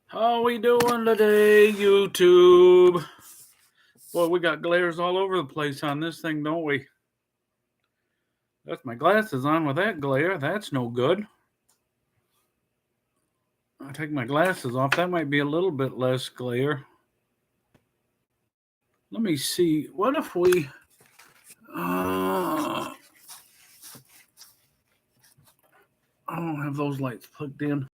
How we doing today, YouTube? Boy, we got glares all over the place on this thing, don't we? That's my glasses on with that glare. That's no good. I'll take my glasses off. That might be a little bit less glare. Let me see. What if we... I don't have those lights plugged in.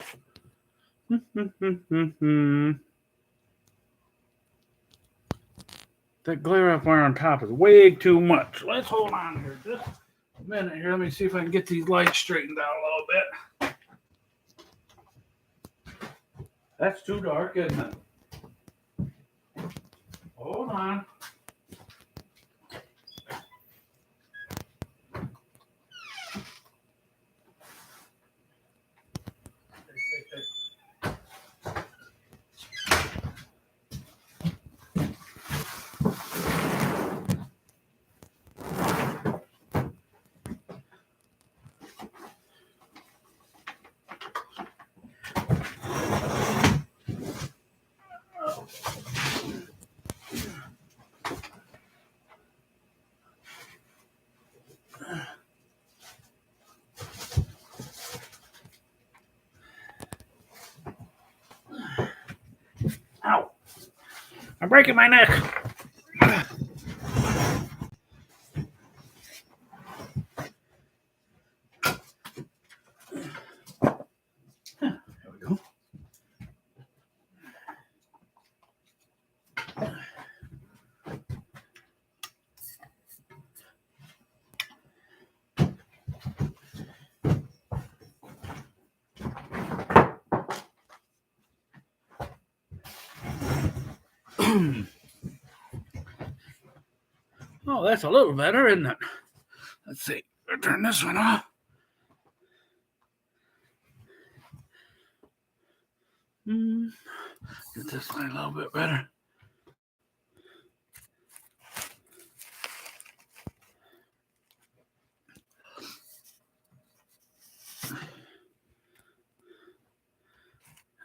That glare up there on top is way too much. Let's hold on here just a minute here. Let me see if I can get these lights straightened out a little bit. That's too dark, isn't it? Hold on. Ow. I'm breaking my neck. There we go. Oh, that's a little better, isn't it? Let's see. I'll turn this one off. Get this one a little bit better.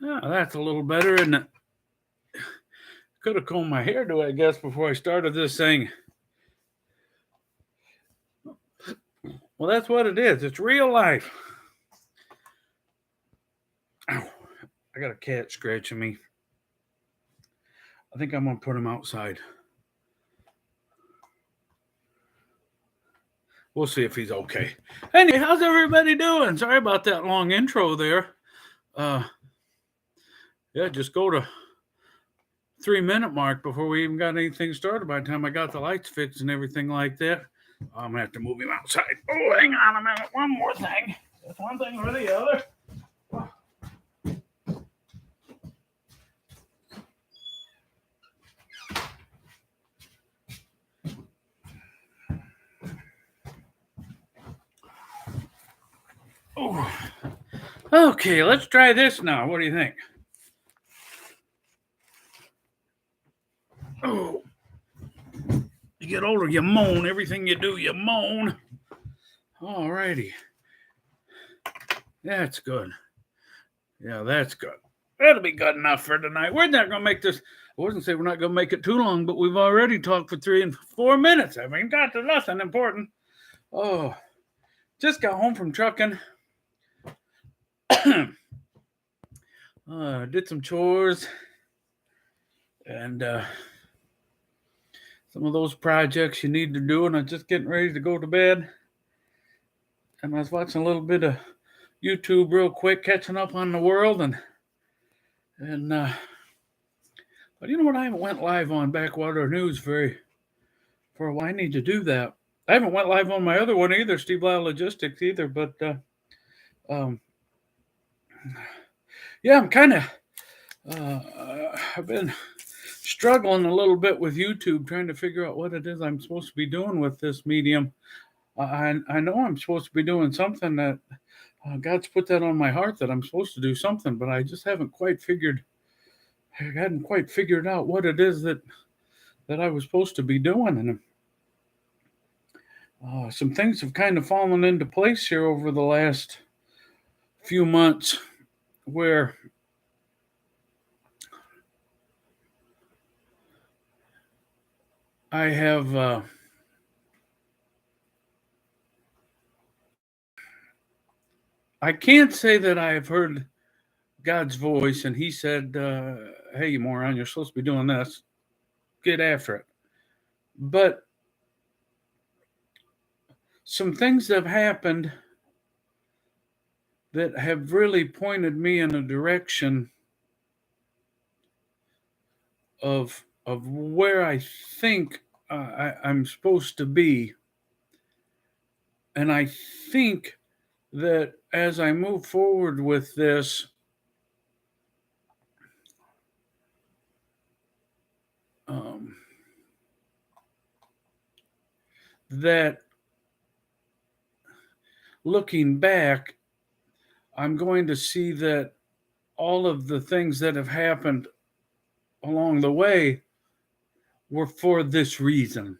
Oh, that's a little better, isn't it? Could have combed my hair, I guess, before I started this thing. Well, that's what it is. It's real life. Ow. I got a cat scratching me. I think I'm going to put him outside. We'll see if he's okay. Anyway, how's everybody doing? Sorry about that long intro there. Yeah, just go to 3-minute mark before we even got anything started. By the time I got the lights fixed and everything like that, I'm gonna have to move him outside. Oh, hang on a minute. One more thing. Just one thing or the other. Oh. Okay, let's try this now. What do you think? Oh. You get older, you moan. Everything you do, you moan. Alrighty. That's good. Yeah, that's good. That'll be good enough for tonight. We're not going to make this. I wasn't saying we're not going to make it too long, but we've already talked for 3 and 4 minutes. I mean, got to nothing important. Oh, just got home from trucking. Did some chores and some of those projects you need to do, and I'm just getting ready to go to bed. And I was watching a little bit of YouTube real quick, catching up on the world, but you know what? I haven't went live on Backwater News for a while. I need to do that. I haven't went live on my other one either, Steve Lyle Logistics either, but yeah, I'm kind of I've been struggling a little bit with YouTube, trying to figure out what it is I'm supposed to be doing with this medium. I know I'm supposed to be doing something that God's put that on my heart that I'm supposed to do something, but I just hadn't quite figured out what it is that I was supposed to be doing. And some things have kind of fallen into place here over the last few months where I have I can't say that I have heard God's voice and he said, hey, you moron, you're supposed to be doing this. Get after it. But some things have happened that have really pointed me in a direction of where I think I'm supposed to be. And I think that as I move forward with this, um, that looking back, I'm going to see that all of the things that have happened along the way were for this reason.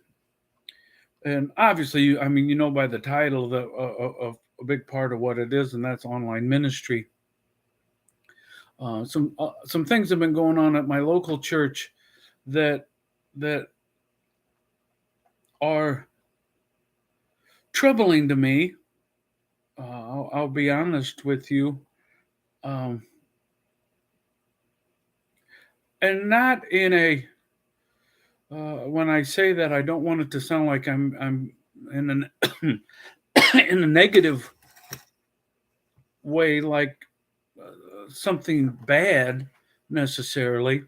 And obviously, I mean, you know by the title that of a big part of what it is, and that's online ministry. Some things have been going on at my local church that that are troubling to me. I'll be honest with you, um, and not in a. When I say that, I don't want it to sound like I'm in an in a negative way, like something bad necessarily.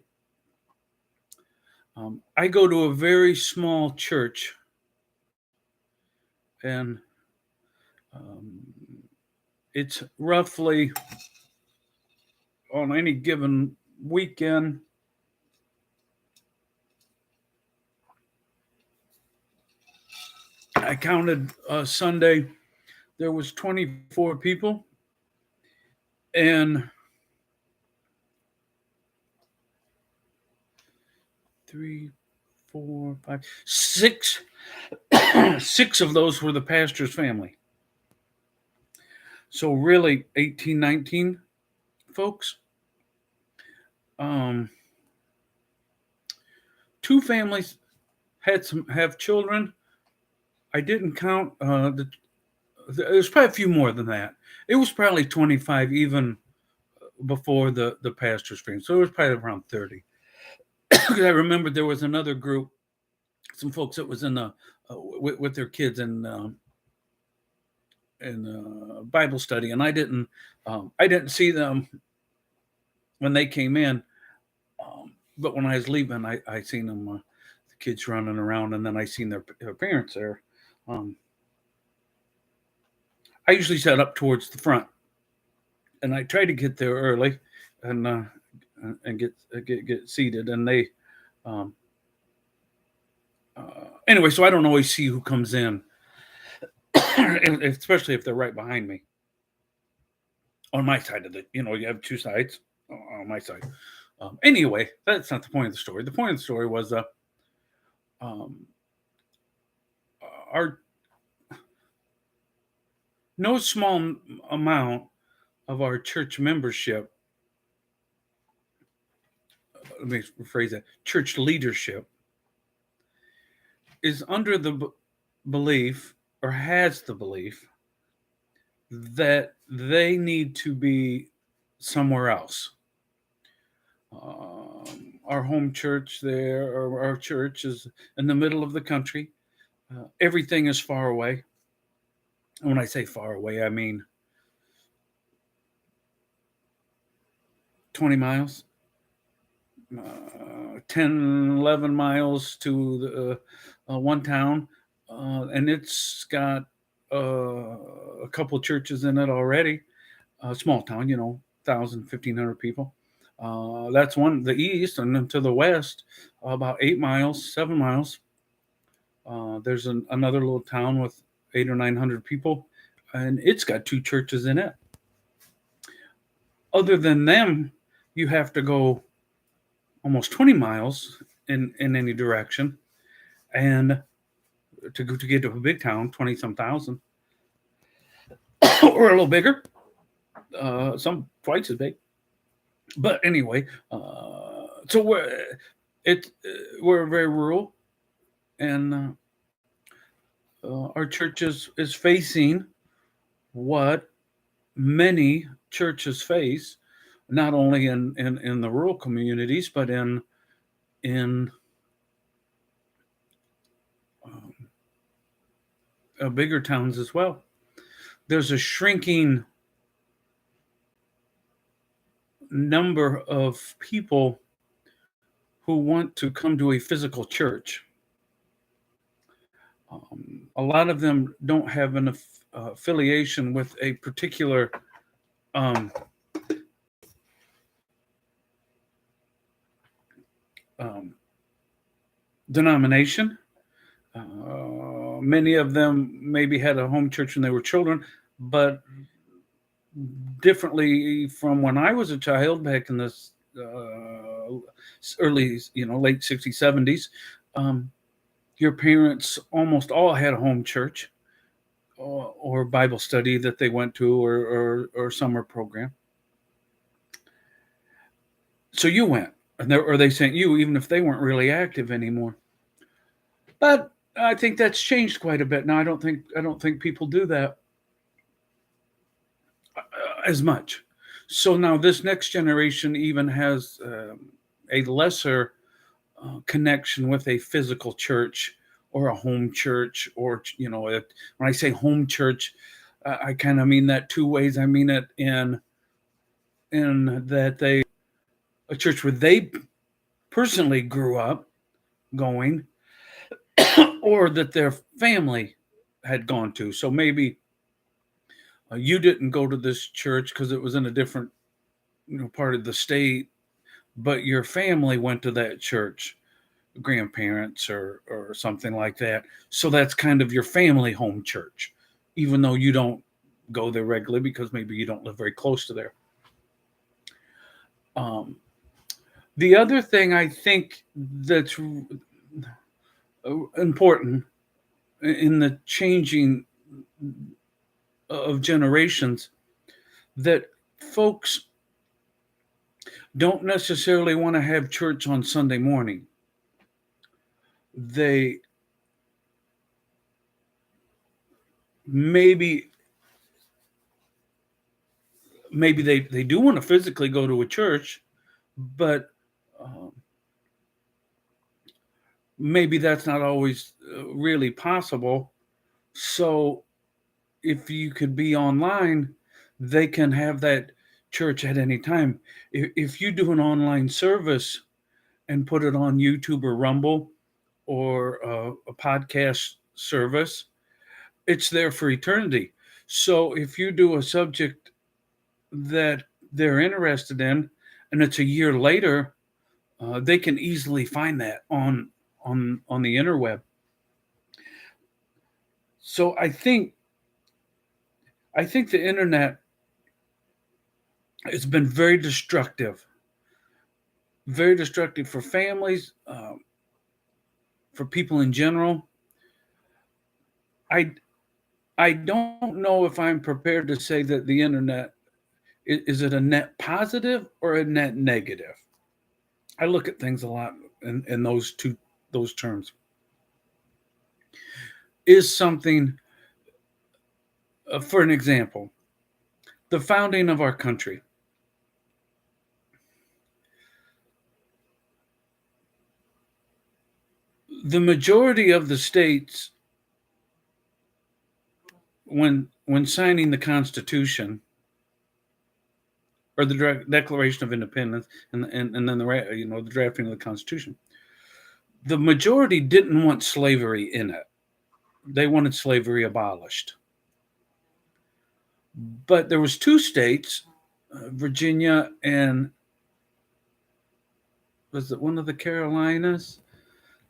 I go to a very small church, and um, it's roughly on any given weekend. I counted Sunday. There was 24 people, and three, four, five, six, six of those were the pastor's family. So really, 18, 19 folks. Um, two families have children. I didn't count there's probably a few more than that. It was probably 25 even before the pastor's family. So it was probably around 30. Because I remember there was another group, some folks that was in the with their kids in Bible study, and I didn't see them when they came in, but when I was leaving, I seen them, the kids running around, and then I seen their parents there. Um, I usually sat up towards the front, and I tried to get there early, and get seated, and they. Um, anyway, so I don't always see who comes in, especially if they're right behind me on my side of the. You have two sides on my side. Anyway, that's not the point of the story. The point of the story was um, our no small amount of our church membership. Let me rephrase that: church leadership is under the belief, or has the belief, that they need to be somewhere else. Our home church there, or our church, is in the middle of the country. Everything is far away. And when I say far away, I mean 20 miles, 10, 11 miles to one town. And it's got a couple of churches in it already. A small town, 1,000, 1,500 people. That's one, the east, and then to the west, about 8 miles, 7 miles. There's another little town with 800 or 900 people, and it's got two churches in it. Other than them, you have to go almost 20 miles in any direction, and to get to a big town, 20 some thousand, or a little bigger, some twice as big. But anyway, so we're very rural and our church is facing what many churches face, not only in the rural communities, but in um, bigger towns as well. There's a shrinking number of people who want to come to a physical church. A lot of them don't have an affiliation with a particular um, um, denomination. Many of them maybe had a home church when they were children, but differently from when I was a child back in the early, late 60s, 70s. Your parents almost all had a home church or Bible study that they went to or summer program. So you went, or they sent you, even if they weren't really active anymore. But I think that's changed quite a bit now. I don't think people do that as much. So now this next generation even has a lesser connection with a physical church or a home church, or when I say home church, I kind of mean that two ways. I mean it in that a church where they personally grew up going, or that their family had gone to. So maybe you didn't go to this church because it was in a different part of the state, but your family went to that church, grandparents or something like that. So that's kind of your family home church, even though you don't go there regularly because maybe you don't live very close to there. The other thing I think that's important in the changing of generations, that folks don't necessarily want to have church on Sunday morning. They maybe they do want to physically go to a church, but maybe that's not always really possible. So if you could be online, they can have that church at any time. If you do an online service and put it on YouTube or Rumble or a podcast service, it's there for eternity. So if you do a subject that they're interested in and it's a year later, they can easily find that on the interweb. So I think the internet has been very destructive for families, for people in general. I don't know if I'm prepared to say that the internet is it a net positive or a net negative. I look at things a lot in those terms. Is something, for an example, the founding of our country. The majority of the states, when signing the Constitution or the Declaration of Independence, and then the drafting of the Constitution, the majority didn't want slavery in it. They wanted slavery abolished. But there was two states, Virginia and was it one of the Carolinas?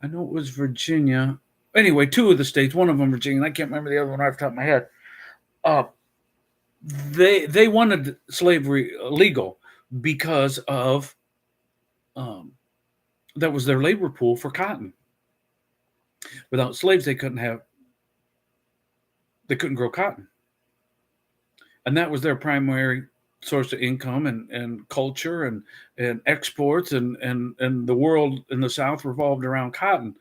I know it was Virginia. Anyway, two of the states, one of them Virginia. I can't remember the other one off the top of my head. They wanted slavery legal because of that was their labor pool for cotton. Without slaves, they couldn't grow cotton, and that was their primary source of income and culture and exports, and the world in the South revolved around cotton.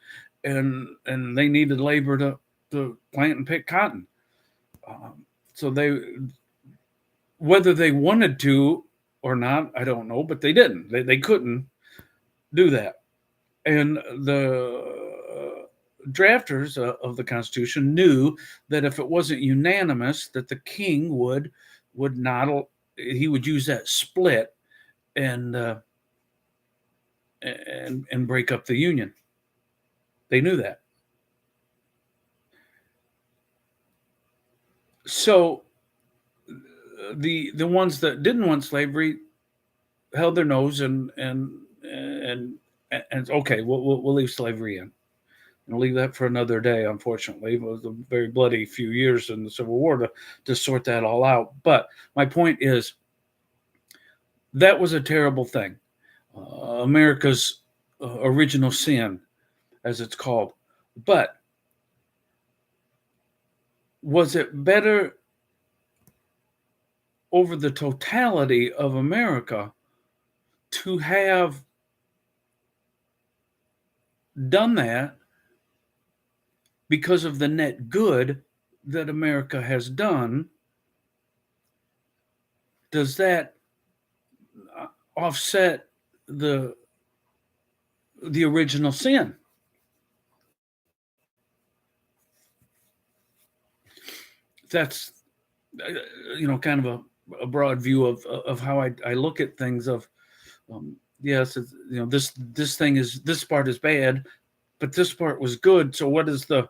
and they needed labor to plant and pick cotton. So whether they wanted to or not, I don't know, but they didn't. They couldn't do that. And the drafters of the Constitution knew that if it wasn't unanimous, that the king would not he would use that split and and break up the union. They knew that. So the ones that didn't want slavery held their nose and okay, we'll leave slavery in. And leave that for another day. Unfortunately, it was a very bloody few years in the Civil War to sort that all out. But my point is that was a terrible thing. America's original sin, as it's called. But was it better over the totality of America to have done that because of the net good that America has done? Does that offset the original sin? That's kind of a broad view of how I look at things. Of yes, this thing is, this part is bad, but this part was good. So what is the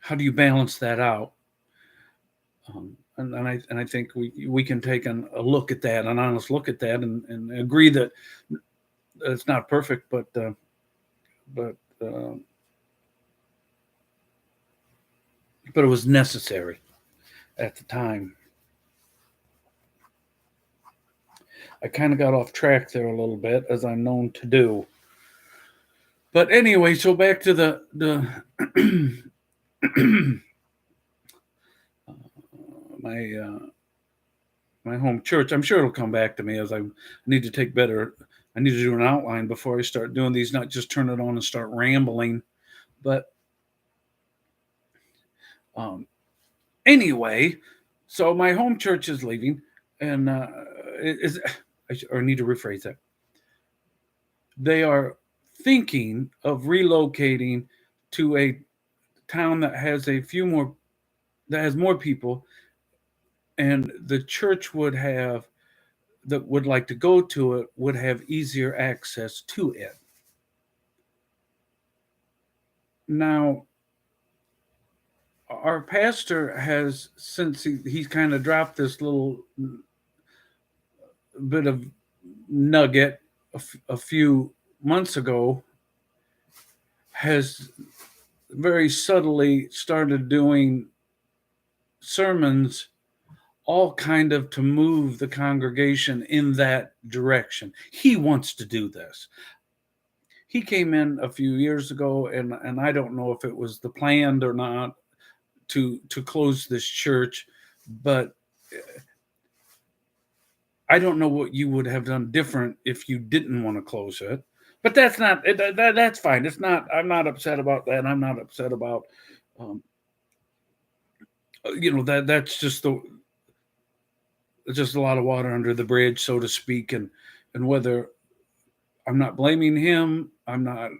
how do you balance that out? And I think we can take a look at that, an honest look at that, and agree that it's not perfect, but it was necessary at the time. I kind of got off track there a little bit, as I'm known to do. But anyway, so back to the my home church. I'm sure it'll come back to me as I need to take better. I need to do an outline before I start doing these, not just turn it on and start rambling. But anyway, so my home church is leaving, and or need to rephrase that. They are thinking of relocating to a town that has more people, and the church that would like to go to it would have easier access to it. Now, our pastor has, since he's kind of dropped this little bit of nugget a few months ago, has very subtly started doing sermons, all kind of to move the congregation in that direction. He wants to do this. He came in a few years ago, and I don't know if it was the planned or not to close this church, but I don't know what you would have done different if you didn't want to close it. But that's not that's fine. It's not. I'm not upset about that. I'm not upset about that's just a lot of water under the bridge, so to speak, and whether I'm not blaming him, I'm not.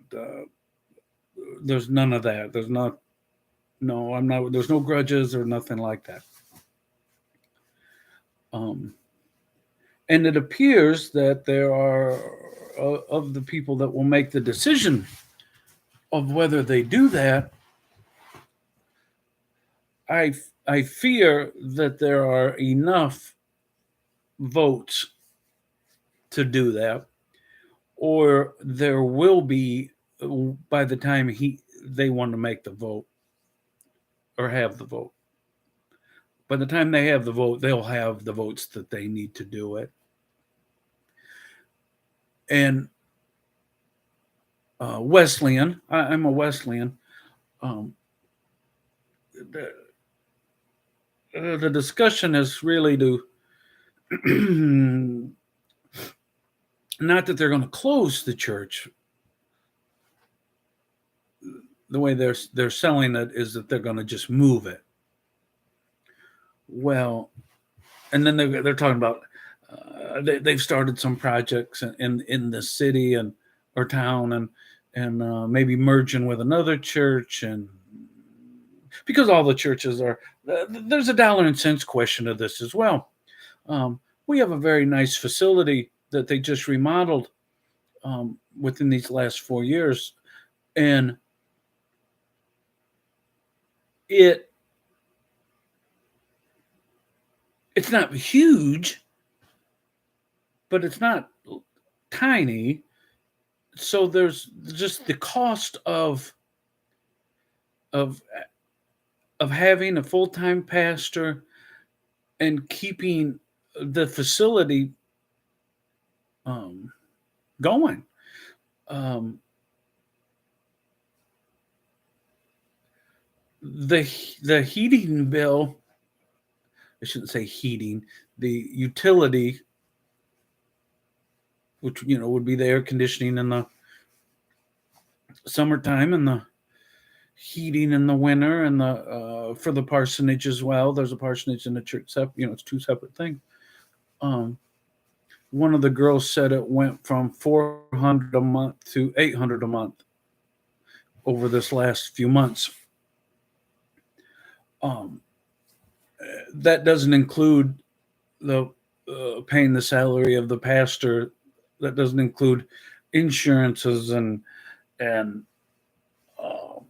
There's none of that. There's not. No, I'm not. There's no grudges or nothing like that. And it appears that there are of the people that will make the decision of whether they do that. I fear that there are enough votes to do that, or there will be by the time they want to make the vote or have the vote. By the time they have the vote, they'll have the votes that they need to do it. And Wesleyan, I'm a Wesleyan. The discussion is really to Not that they're going to close the church. The way they're selling it is that they're going to just move it. Well, and then they're talking about they've started some projects in the city and or town and maybe merging with another church, and because all the churches are there's a dollar and cents question of this as well. We have a very nice facility that they just remodeled within these last 4 years, and it it's not huge, but it's not tiny. So there's just the cost of of having a full-time pastor and keeping the facility um, going. Um, the heating bill, I shouldn't say heating, the utility, which would be the air conditioning in the summertime and the heating in the winter, and the for the parsonage as well. There's a parsonage and a church, it's two separate things. Um, one of the girls said it went from 400 a month to 800 a month over this last few months. Um, that doesn't include the paying the salary of the pastor. That doesn't include insurances and uh,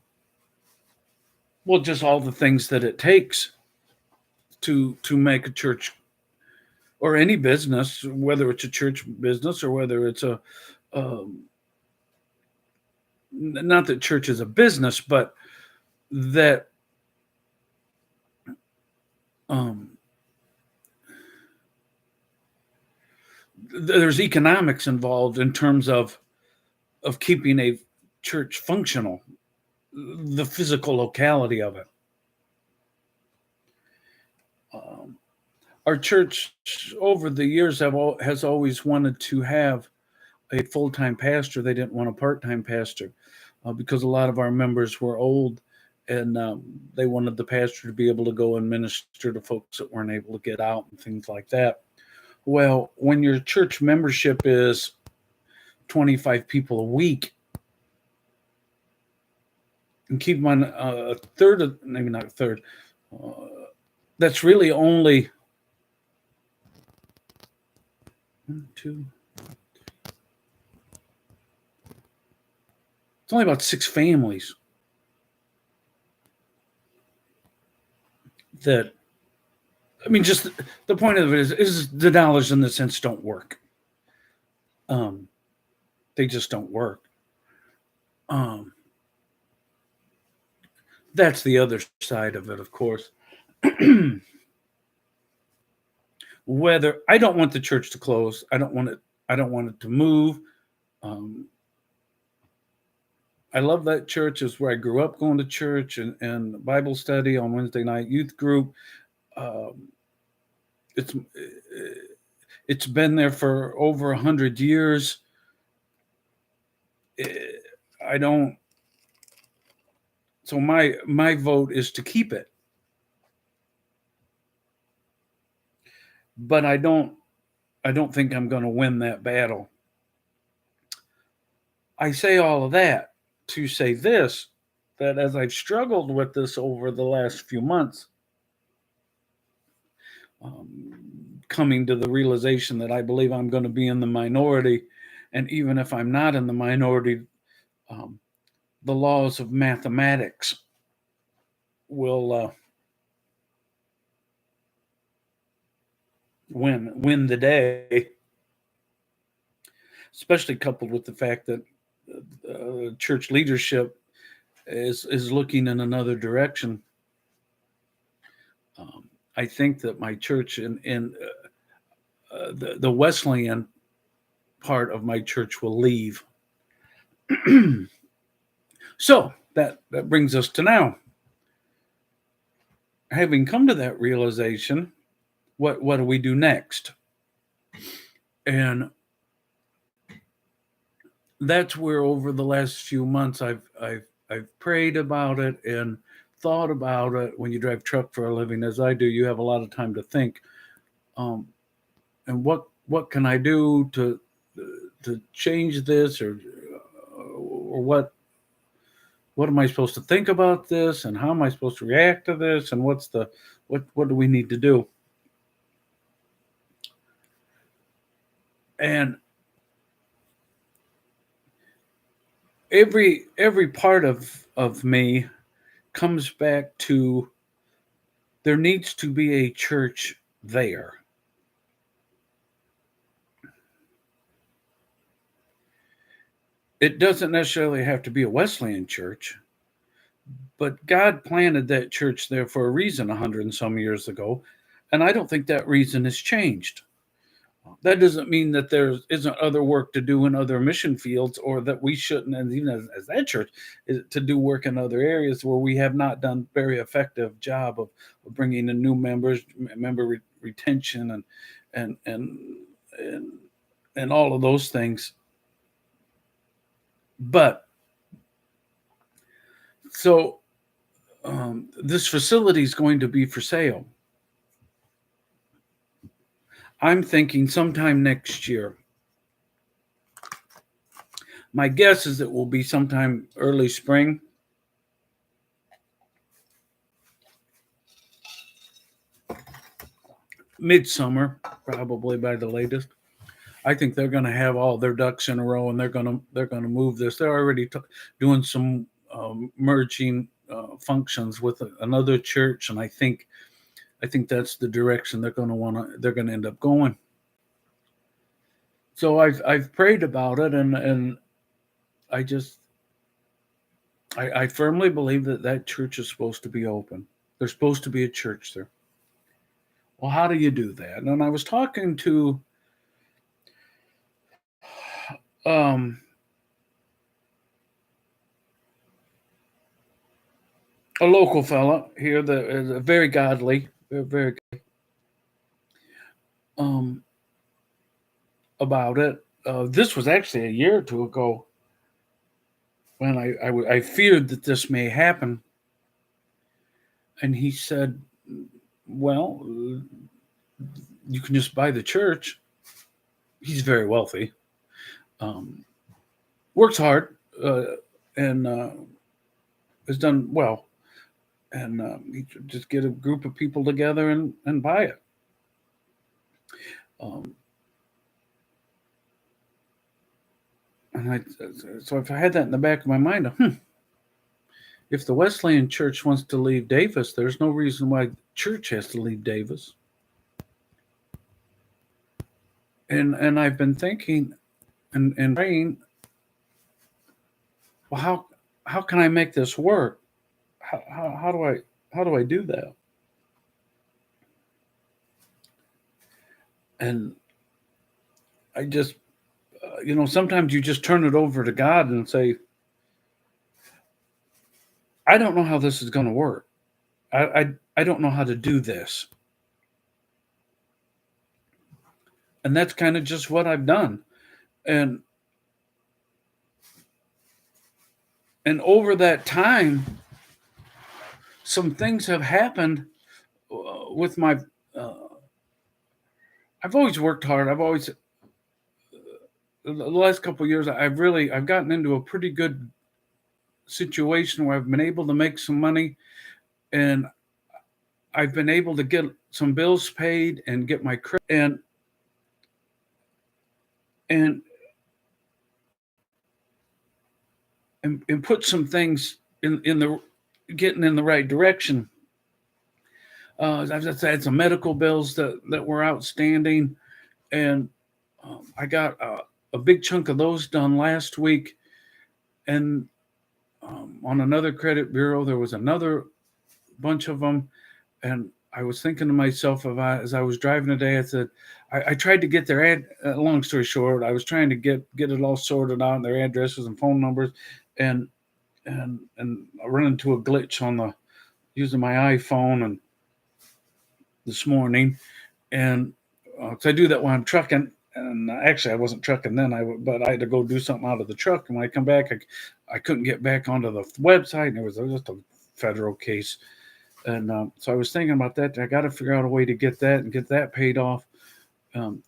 well, just all the things that it takes to make a church or any business, whether it's a church business or whether it's a um, not that church is a business, but that um, there's economics involved in terms of keeping a church functional, the physical locality of it. Um, our church over the years has always wanted to have a full-time pastor. They didn't want a part-time pastor because a lot of our members were old, and they wanted the pastor to be able to go and minister to folks that weren't able to get out and things like that. Well, when your church membership is 25 people a week, and keep in mind a third of, maybe not a third, uh, that's really only one, two, it's only about 6 families that, I mean, just the point of it is the dollars and the cents don't work. Um, they just don't work. Um, that's the other side of it, of course. Whether I don't want the church to close, I don't want it. I don't want it to move. Um, I love that church. Is where I grew up going to church and Bible study on Wednesday night, youth group. Um, it's it's been there for over 100 years. I don't. So my vote is to keep it, but I don't think I'm going to win that battle. I say all of that to say this, that as I've struggled with this over the last few months, coming to the realization that I believe I'm going to be in the minority. And even if I'm not in the minority, um, the laws of mathematics will win the day, especially coupled with the fact that church leadership is looking in another direction. I think that my church in the Wesleyan part of my church will leave. So that brings us to now. Having come to that realization, what do we do next? And that's where over the last few months I've prayed about it and thought about it. When you drive truck for a living, as I do, you have a lot of time to think. Um, and what can I do to change this, or what am I supposed to think about this, and how am I supposed to react to this, and what do we need to do? And every part of me comes back to there needs to be a church there. It doesn't necessarily have to be a Wesleyan church, but God planted that church there for a reason 100 and some years ago, and I don't think that reason has changed. That doesn't mean that there isn't other work to do in other mission fields, or that we shouldn't, and even as that church, to do work in other areas where we have not done very effective job of bringing in new members, retention, and and and and all of those things. But so this facility is going to be for sale. I'm thinking sometime next year. My guess is it will be sometime early spring. Midsummer, probably by the latest. I think they're going to have all their ducks in a row, and they're going to move this. They're already doing some merging functions with another church, and I think that's the direction they're going to end up going. So I've prayed about it, and I just I firmly believe that church is supposed to be open. There's supposed to be a church there. Well, how do you do that? And I was talking to um, a local fella here that is very godly, very um, about it. This was actually a year or two ago when I feared that this may happen, and he said, "Well, you can just buy the church." He's very wealthy, um, works hard, and has done well, and you just get a group of people together and buy it. Um, so if I had that in the back of my mind, if the Wesleyan Church wants to leave Davis, there's no reason why the church has to leave Davis. And I've been thinking and praying, well, how can I make this work? How do I do that? And I just sometimes you just turn it over to God and say, I don't know how this is going to work. I don't know how to do this. And that's kind of just what I've done. And over that time, some things have happened with my. I've always worked hard. The last couple of years, I've gotten into a pretty good situation where I've been able to make some money, and I've been able to get some bills paid and get my credit and put some things in the getting in the right direction. I've just had some medical bills that were outstanding, and I got a big chunk of those done last week. And on another credit bureau, there was another bunch of them, and I was thinking to myself, as I was driving today, I said, I tried to get their long story short, I was trying to get it all sorted out, their addresses and phone numbers, and I run into a glitch on using my iPhone this morning, and 'cause I do that while I'm trucking, and actually I wasn't trucking then. But I had to go do something out of the truck, and when I come back, I couldn't get back onto the website, and it was just a federal case. And so I was thinking about that. I got to figure out a way to get that and get that paid off. Um,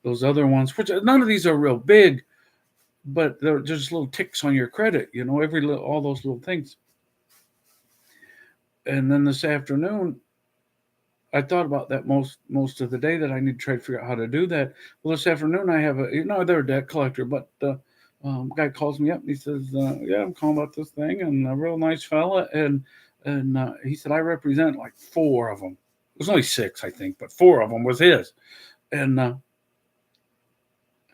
those other ones, which none of these are real big, but they're just little ticks on your credit, all those little things. And then this afternoon, I thought about that most of the day, that I need to try to figure out how to do that. Well, this afternoon I have they're a debt collector, but guy calls me up and he says, "Yeah, I'm calling about this thing," and a real nice fella, and he said, "I represent like four of them. It was only six, I think, but four of them was his." And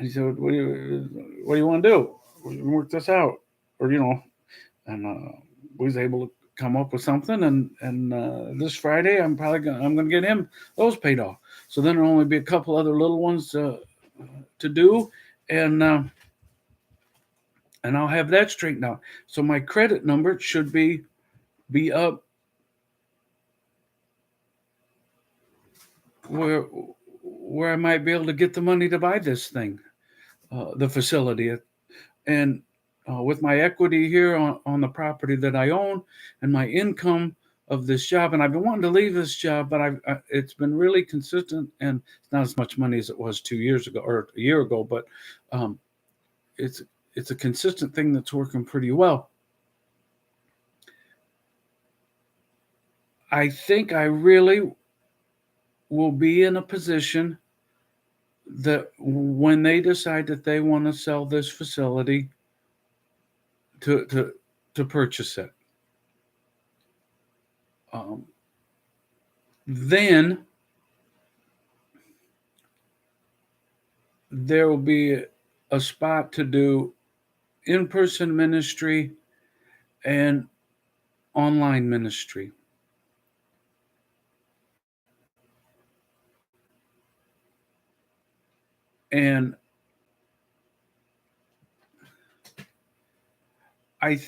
he said, "What do you want to do? We can work this out," or and we was able to come up with something, and this Friday I'm gonna get him those paid off. So then there'll only be a couple other little ones to do, and I'll have that straightened out. So my credit number should be up where I might be able to get the money to buy this thing, the facility, and with my equity here on the property that I own and my income of this job. And I've been wanting to leave this job, but it's been really consistent, and it's not as much money as it was 2 years ago or a year ago, but it's a consistent thing that's working pretty well. I think I really will be in a position that when they decide that they want to sell this facility, to purchase it. Then there will be a spot to do in-person ministry and online ministry. And I'm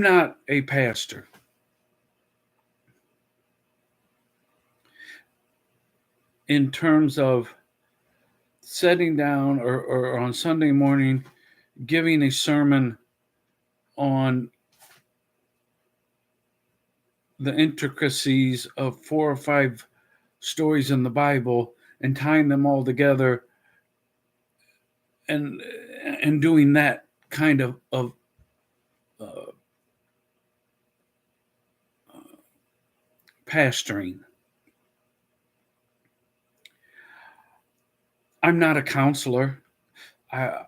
not a pastor. In terms of sitting down or on Sunday morning, giving a sermon on the intricacies of 4 or 5 stories in the Bible and tying them all together and doing that kind of pastoring. I'm not a counselor. I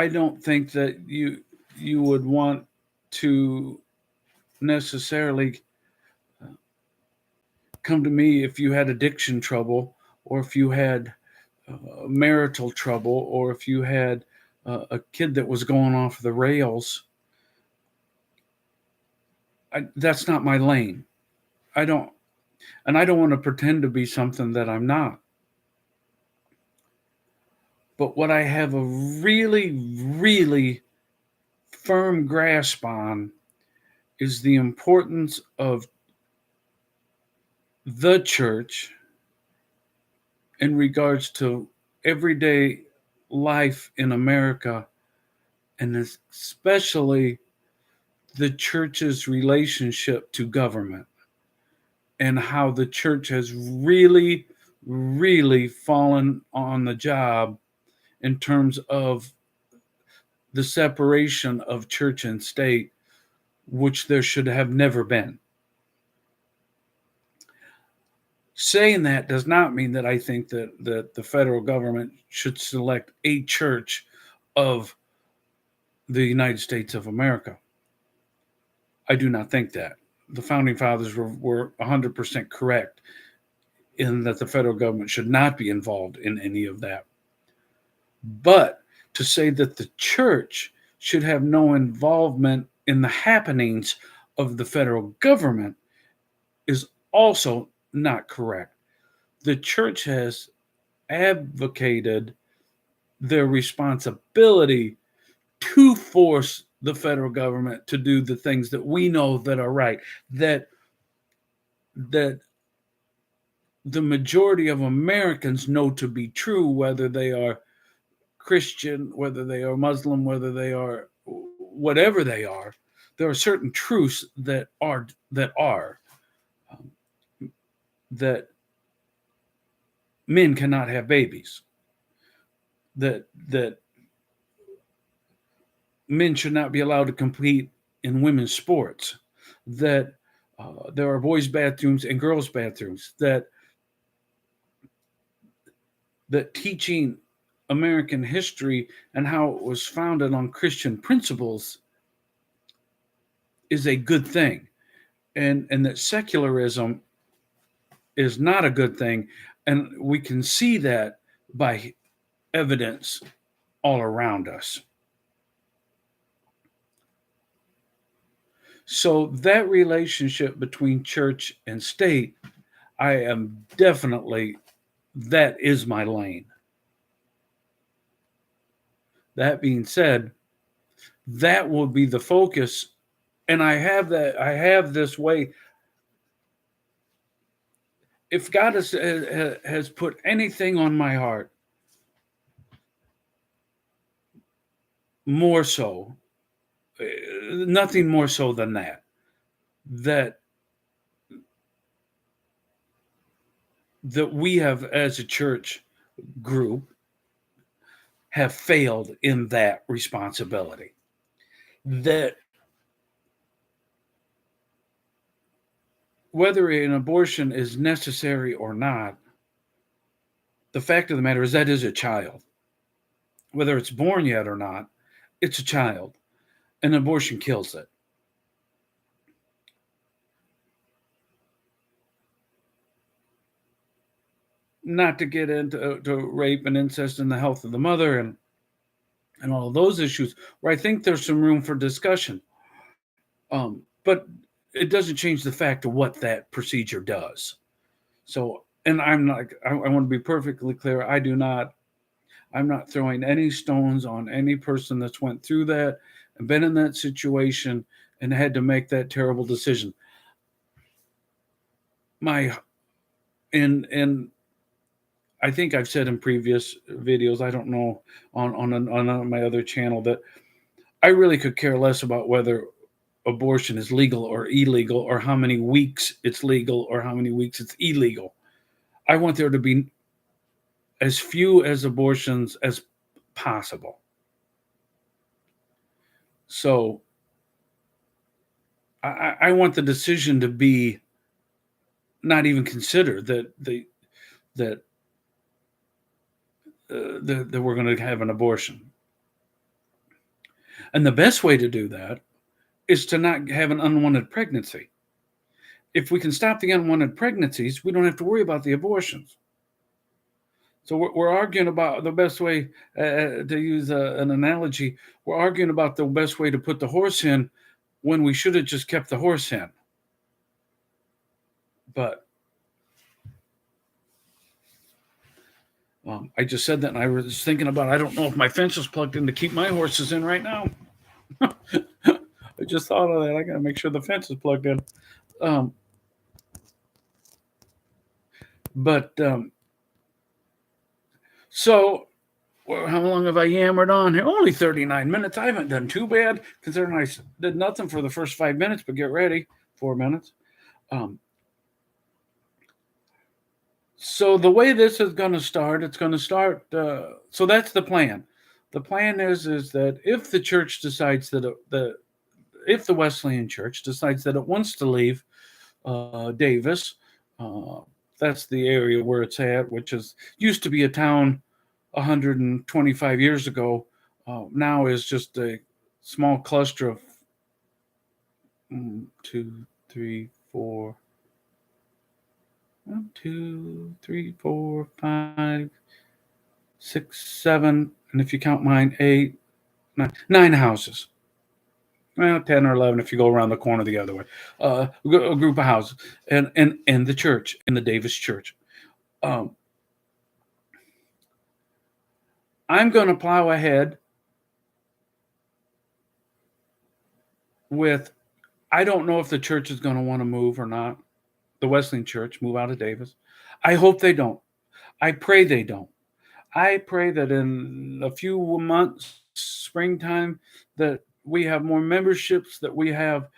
don't think that you would want to necessarily come to me if you had addiction trouble, or if you had marital trouble, or if you had a kid that was going off the rails. That's not my lane. I don't want to pretend to be something that I'm not. But what I have a really, really firm grasp on is the importance of the church in regards to everyday life in America, and especially the church's relationship to government, and how the church has really, really fallen on the job in terms of the separation of church and state, which there should have never been. Saying that does not mean that I think that the federal government should select a church of the United States of America. I do not think that. The founding fathers were 100% correct in that the federal government should not be involved in any of that. But to say that the church should have no involvement in the happenings of the federal government is also not correct. The church has advocated their responsibility to force the federal government to do the things that we know that are right, that that the majority of Americans know to be true, whether they are Christian, whether they are Muslim, whether they are whatever they are. There are certain truths that um, that men cannot have babies, that men should not be allowed to compete in women's sports, that there are boys' bathrooms and girls' bathrooms, that teaching American history and how it was founded on Christian principles is a good thing, and that secularism is not a good thing, and we can see that by evidence all around us. So that relationship between church and state, I am definitely, that is my lane. That being said, that will be the focus. And I have this way. If God has put anything on my heart, more so, nothing more so than that that we have as a church group have failed in that responsibility. That whether an abortion is necessary or not, the fact of the matter is that is a child. Whether it's born yet or not, it's a child. An abortion kills it. Not to get into to rape and incest and the health of the mother and all of those issues, where I think there's some room for discussion. But it doesn't change the fact of what that procedure does. So, and I want to be perfectly clear. I'm not throwing any stones on any person that's went through that and been in that situation and had to make that terrible decision. My, and I think I've said in previous videos, I don't know, on my other channel, that I really could care less about whether abortion is legal or illegal, or how many weeks it's legal or how many weeks it's illegal. I want there to be as few as abortions as possible. So I want the decision to be not even considered, that that we're going to have an abortion. And the best way to do that is to not have an unwanted pregnancy. If we can stop the unwanted pregnancies, we don't have to worry about the abortions. So we're arguing about the best way, to use an analogy, we're arguing about the best way to put the horse in when we should have just kept the horse in. But I just said that, and I was thinking about, I don't know if my fence is plugged in to keep my horses in right now. I just thought of that. I got to make sure the fence is plugged in. But so how long have I yammered on here? Only 39 minutes. I haven't done too bad, considering I did nothing for the first 5 minutes, but get ready, 4 minutes. So the way this is going to start, it's going to start. So that's the plan. The plan is that if the church decides that if the Wesleyan Church decides that it wants to leave Davis, that's the area where it's at, which used to be a town 125 years ago. Now is just a small cluster of 1, 2, 3, 4. 1, 2, 3, 4, 5, 6, 7, and if you count mine, 8, 9 houses. Well, 10 or 11 if you go around the corner the other way. A group of houses, and the church, in the Davis Church. I'm going to plow ahead with. I don't know if the church is going to want to move or not. the Wesleyan Church, move out of Davis. I hope they don't. I pray they don't. I pray that in a few months, springtime, that we have more memberships, that we have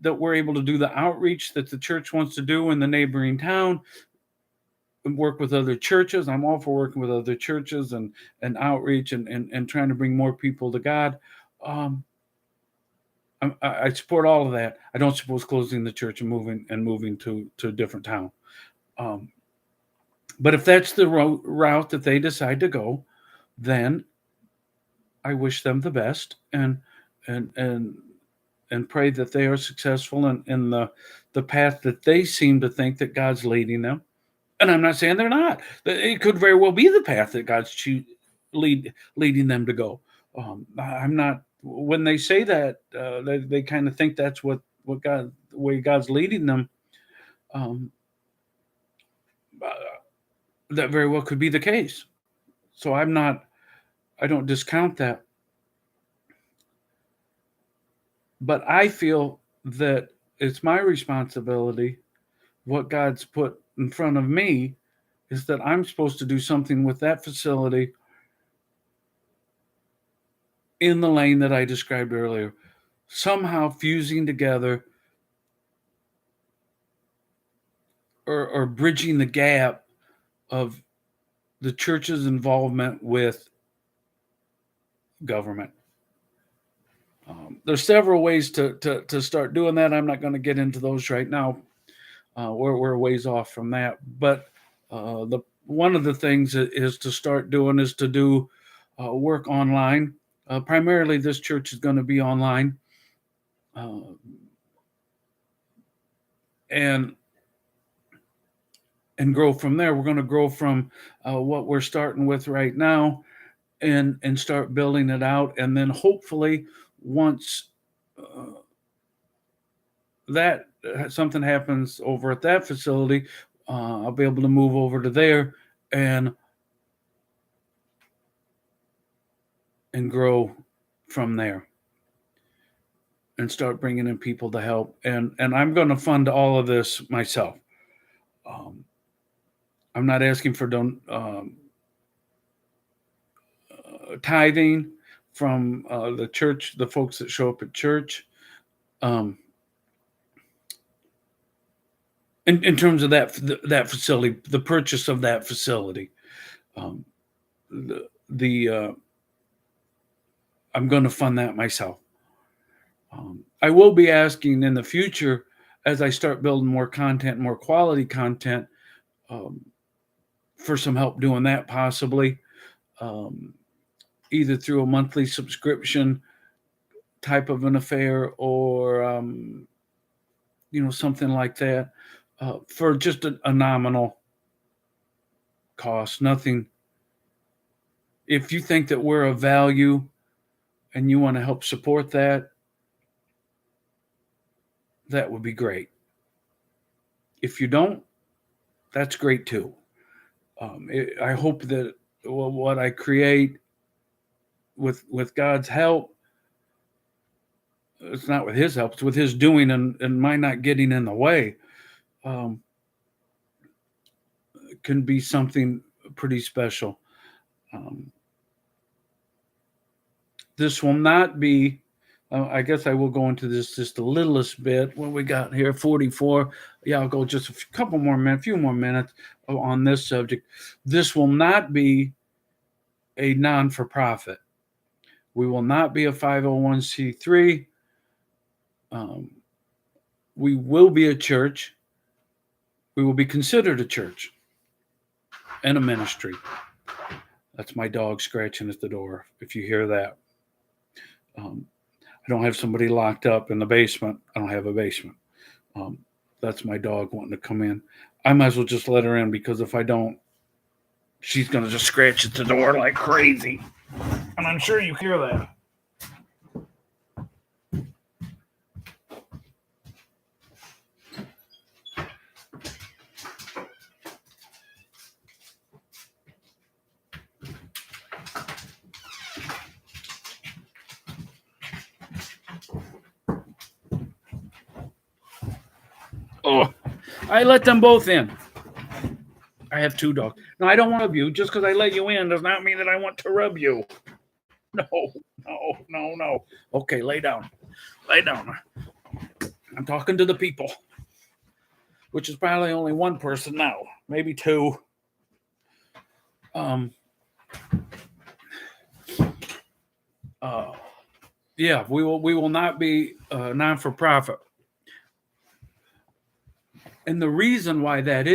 that we're able to do the outreach that the church wants to do in the neighboring town, and work with other churches. I'm all for working with other churches and outreach and trying to bring more people to God. Um, I support all of that. I don't suppose closing the church and moving to a different town. Um, but if that's the route that they decide to go, then I wish them the best and and and pray that they are successful in the path that they seem to think that God's leading them. And I'm not saying they're not. It could very well be the path that God's leading them to go. I'm not. When they say that, they kind of think that's what God, the way God's leading them. Um, uh, that very well could be the case. So I'm not. I don't discount that, but I feel that it's my responsibility. What God's put in front of me is that I'm supposed to do something with that facility in the lane that I described earlier, somehow fusing together or bridging the gap of the church's involvement with government. There's several ways to start doing that. I'm not going to get into those right now. We're a ways off from that. But the one of the things is to start doing is to do work online. Primarily, this church is going to be online. And grow from there. We're going to grow from what we're starting with right now and start building it out. And then hopefully once that something happens over at that facility, I'll be able to move over to there and grow from there and start bringing in people to help. And I'm going to fund all of this myself. I'm not asking for tithing from the church, the folks that show up at church. In terms of that facility, the purchase of that facility, I'm going to fund that myself. I will be asking in the future as I start building more content, more quality content, for some help doing that, possibly either through a monthly subscription type of an affair or something like that, for just a nominal cost. Nothing. If you think that we're of value and you want to help support that, that would be great. If you don't, that's great too. I hope that what I create with God's help, it's not with His help, it's with His doing and my not getting in the way, can be something pretty special. This will not be, I guess I will go into this just a littlest bit. What we got here, 44. Yeah, I'll go just a few more minutes on this subject. This will not be a non-for-profit. We will not be a 501c3. We will be a church. We will be considered a church and a ministry. That's my dog scratching at the door, if you hear that. I don't have somebody locked up in the basement. I don't have a basement. That's my dog wanting to come in. I might as well just let her in, because if I don't, she's going to just scratch at the door like crazy. And I'm sure you hear that. Oh, I let them both in. I have 2 dogs. No, I don't want to rub you. Just because I let you in does not mean that I want to rub you. No, no. Okay, lay down. Lay down. I'm talking to the people, which is probably only one person now, maybe 2. Um, yeah, we will not be non-for-profit, and the reason why that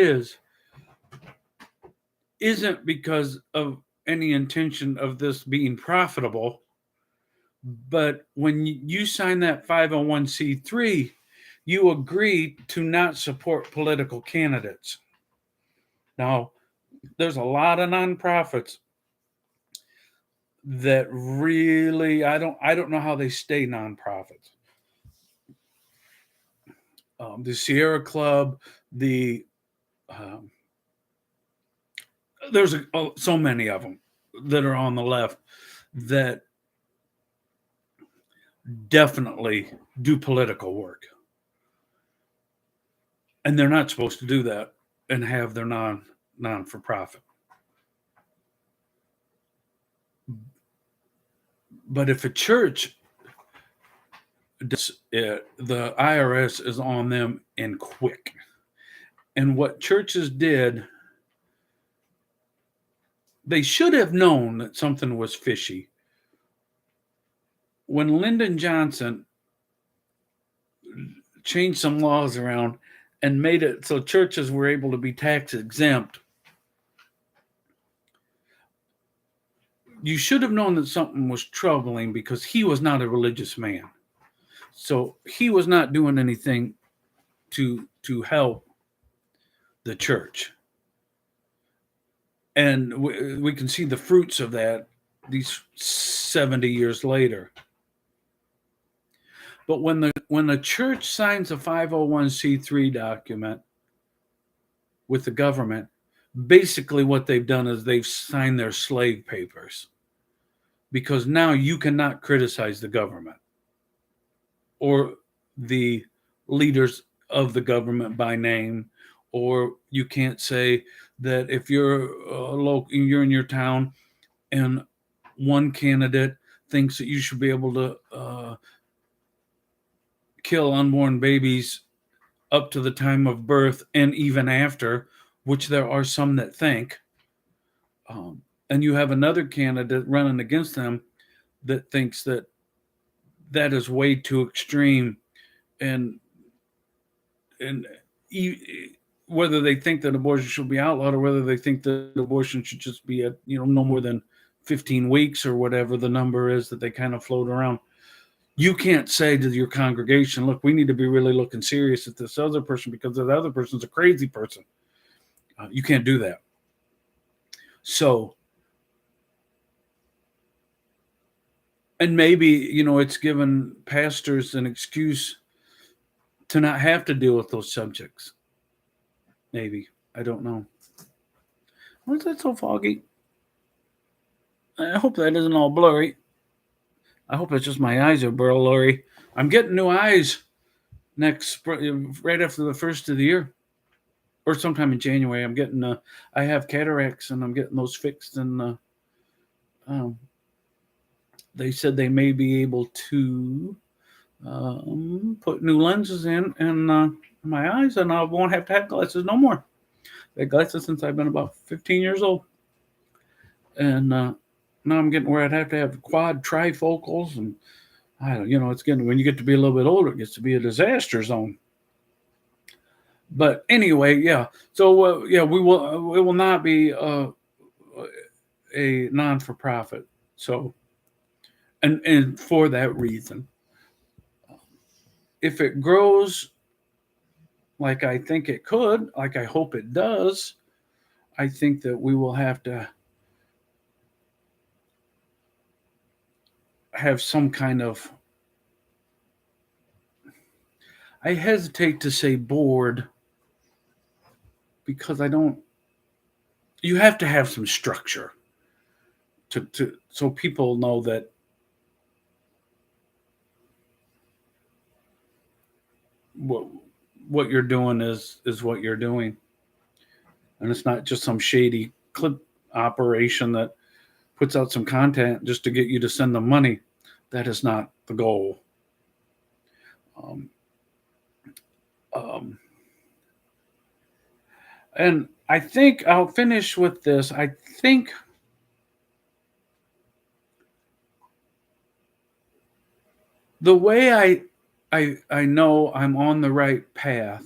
isn't because of any intention of this being profitable, but when you sign that 501c3, you agree to not support political candidates. Now, there's a lot of nonprofits that really I don't know how they stay nonprofits. The Sierra Club, the there's so many of them that are on the left that definitely do political work, and they're not supposed to do that and have their non for profit. But if a church does it, the IRS is on them and quick. And what churches did, they should have known that something was fishy. When Lyndon Johnson changed some laws around and made it so churches were able to be tax exempt, you should have known that something was troubling because he was not a religious man. So he was not doing anything to help the church. And we can see the fruits of that these 70 years later. But when the church signs a 501c3 document with the government, basically what they've done is they've signed their slave papers, because now you cannot criticize the government or the leaders of the government by name, or you can't say that if you're you're in your town and one candidate thinks that you should be able to kill unborn babies up to the time of birth and even after, which there are some that think, and you have another candidate running against them that thinks that is way too extreme, and whether they think that abortion should be outlawed or whether they think that abortion should just be at no more than 15 weeks or whatever the number is that they kind of float around. You can't say to your congregation, look, we need to be really looking serious at this other person because the other person's a crazy person. You can't do that. So, and maybe, it's given pastors an excuse to not have to deal with those subjects. Maybe. I don't know. Why is that so foggy? I hope that isn't all blurry. I hope it's just my eyes are blurry. I'm getting new eyes right after the first of the year, or sometime in January. I'm getting I have cataracts and I'm getting those fixed, and they said they may be able to put new lenses in my eyes, and I won't have to have glasses no more. I've had glasses since I've been about 15 years old, and now I'm getting where I'd have to have quad trifocals, and it's getting, when you get to be a little bit older, it gets to be a disaster zone. But anyway, yeah. So we will not be a non-for-profit. So, and for that reason, if it grows like I think it could, like I hope it does, I think that we will have to have some kind of, I hesitate to say board, because you have to have some structure to so people know that what you're doing is what you're doing, and it's not just some shady clip operation that puts out some content just to get you to send them money. That is not the goal. Um, um, and I think I'll finish with this. I think the way I know I'm on the right path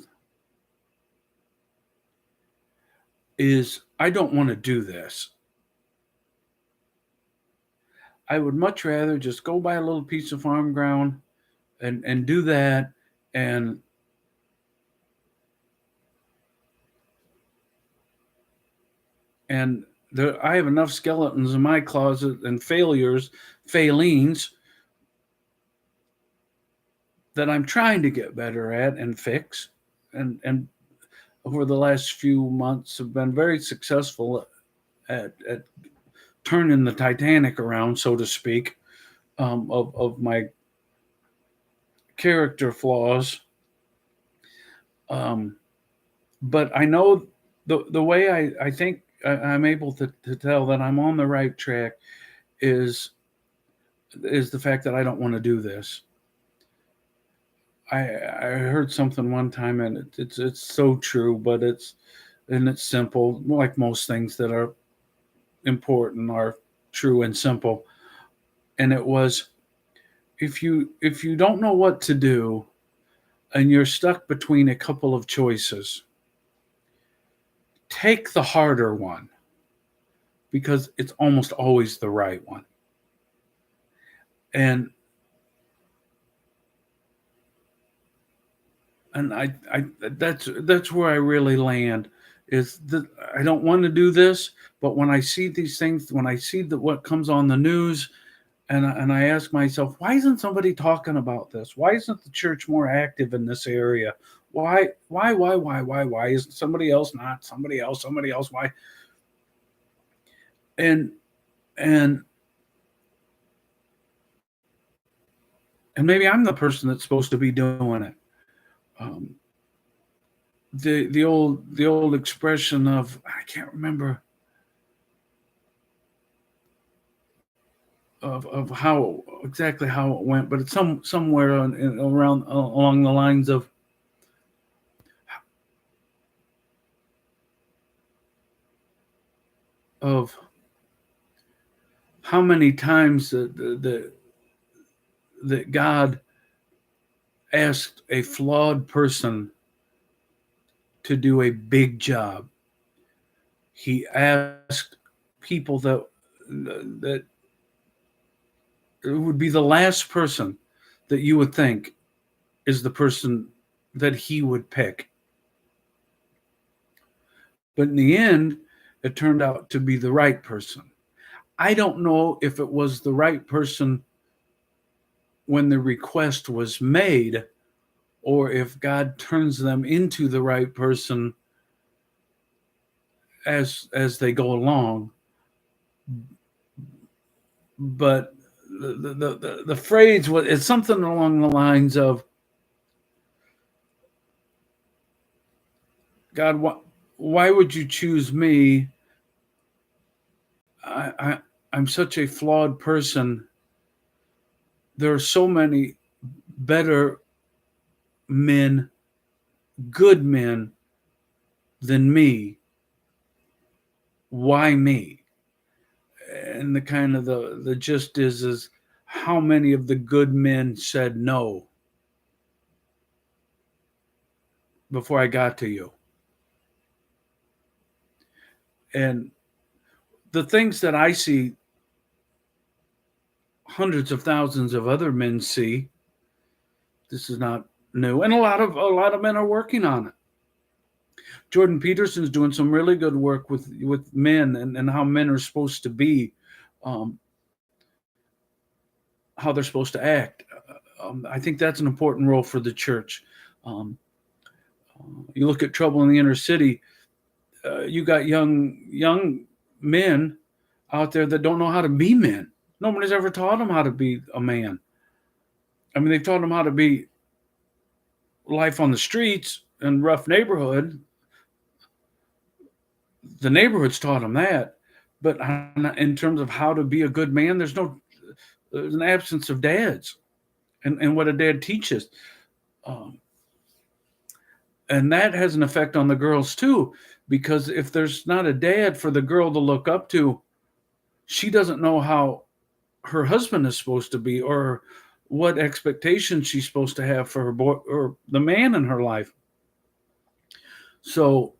is I don't want to do this. I would much rather just go buy a little piece of farm ground and do that, and there I have enough skeletons in my closet and failings that I'm trying to get better at and fix, and over the last few months have been very successful at turning the Titanic around, so to speak, of my character flaws. Um, but I know the way I think I'm able to tell that I'm on the right track is the fact that I don't want to do this. I heard something one time, and it's so true, but it's simple. Like most things that are important are true and simple. And it was, if you don't know what to do and you're stuck between a couple of choices, take the harder one because it's almost always the right one. And I that's where I really land is that I don't want to do this, but when I see these things, when I see what comes on the news, and I ask myself, why isn't somebody talking about this? Why isn't the church more active in this area? Why isn't somebody else not somebody else? Why? And and and maybe I'm the person that's supposed to be doing it. Um, the old expression of I can't remember of how exactly how it went, but it's somewhere around along the lines of how many times that God asked a flawed person to do a big job. He asked people that it would be the last person that you would think is the person that he would pick. But in the end, it turned out to be the right person. I don't know if it was the right person when the request was made or if God turns them into the right person as they go along. But the phrase was it's something along the lines of God, why would you choose me? I'm such a flawed person. There are so many better men, good men than me. Why me? And the kind of the gist is how many of the good men said no before I got to you? And the things that I see hundreds of thousands of other men see, this is not new. And a lot of men are working on it. Jordan Peterson's doing some really good work with men and how men are supposed to be, um, how they're supposed to act. I think that's an important role for the church. Um, you look at Trouble in the Inner City. You got young men out there that don't know how to be men. Nobody's ever taught them how to be a man. I mean, they've taught them how to be life on the streets, in rough neighborhood, the neighborhood's taught them that. But in terms of how to be a good man, there's an absence of dads and what a dad teaches. Um, and that has an effect on the girls too, because if there's not a dad for the girl to look up to, she doesn't know how her husband is supposed to be, or what expectations she's supposed to have for her boy or the man in her life. So,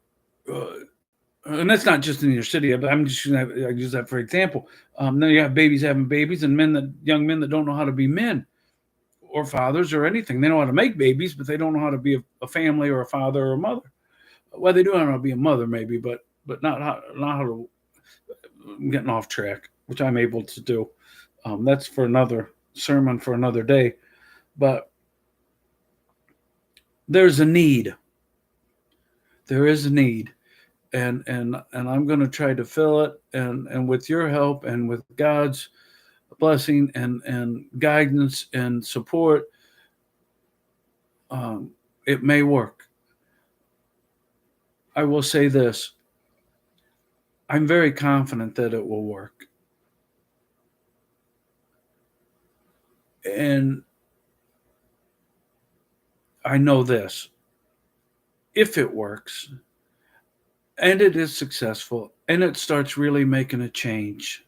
and that's not just in your city. I'm just I use that for example. Then you have babies having babies, and young men that don't know how to be men or fathers or anything. They know how to make babies, but they don't know how to be a family or a father or a mother. Well, they do know how to be a mother, maybe, but not how to. I'm getting off track, which I'm able to do. That's for another sermon for another day. But there's a need. There is a need, and I'm going to try to fill it. And with your help and with God's blessing and guidance and support, it may work. I will say this. I'm very confident that it will work. And I know this. If it works and it is successful and it starts really making a change,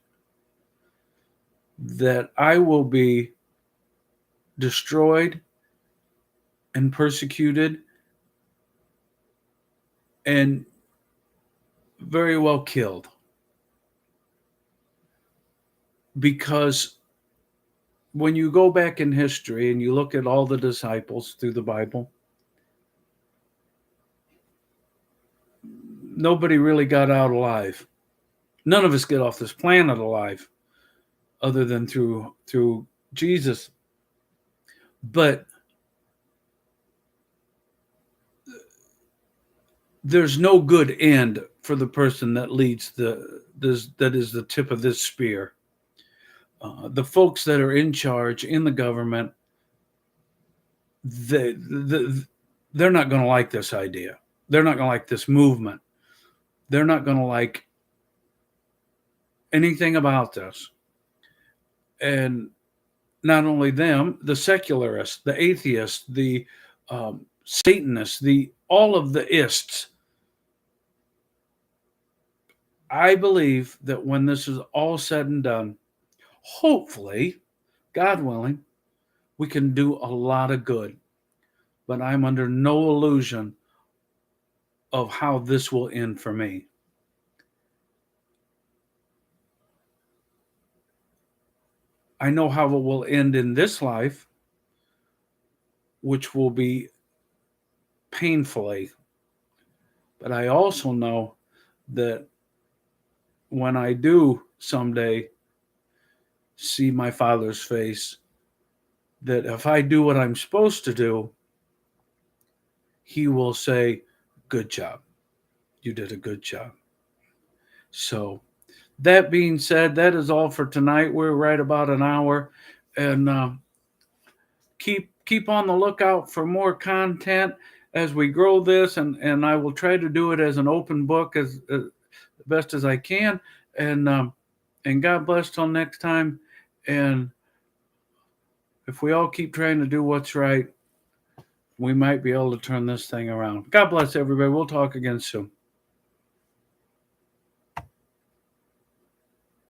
that I will be destroyed and persecuted and very well killed. Because when you go back in history and you look at all the disciples through the Bible, nobody really got out alive. None of us get off this planet alive other than through Jesus. But there's no good end for the person that leads that is the tip of this spear. The folks that are in charge in the government, they're not going to like this idea. They're not going to like this movement. They're not going to like anything about this. And not only them, the secularists, the atheists, the Satanists, all of the ists. I believe that when this is all said and done, hopefully, God willing, we can do a lot of good. But I'm under no illusion of how this will end for me. I know how it will end in this life, which will be painfully. But I also know that when I do someday see my Father's face, that if I do what I'm supposed to do, He will say, "Good job. You did a good job." So that being said, that is all for tonight. We're right about an hour, and keep on the lookout for more content as we grow this, and I will try to do it as an open book as best as I can. And God bless till next time. And if we all keep trying to do what's right, we might be able to turn this thing around. God bless everybody. We'll talk again soon.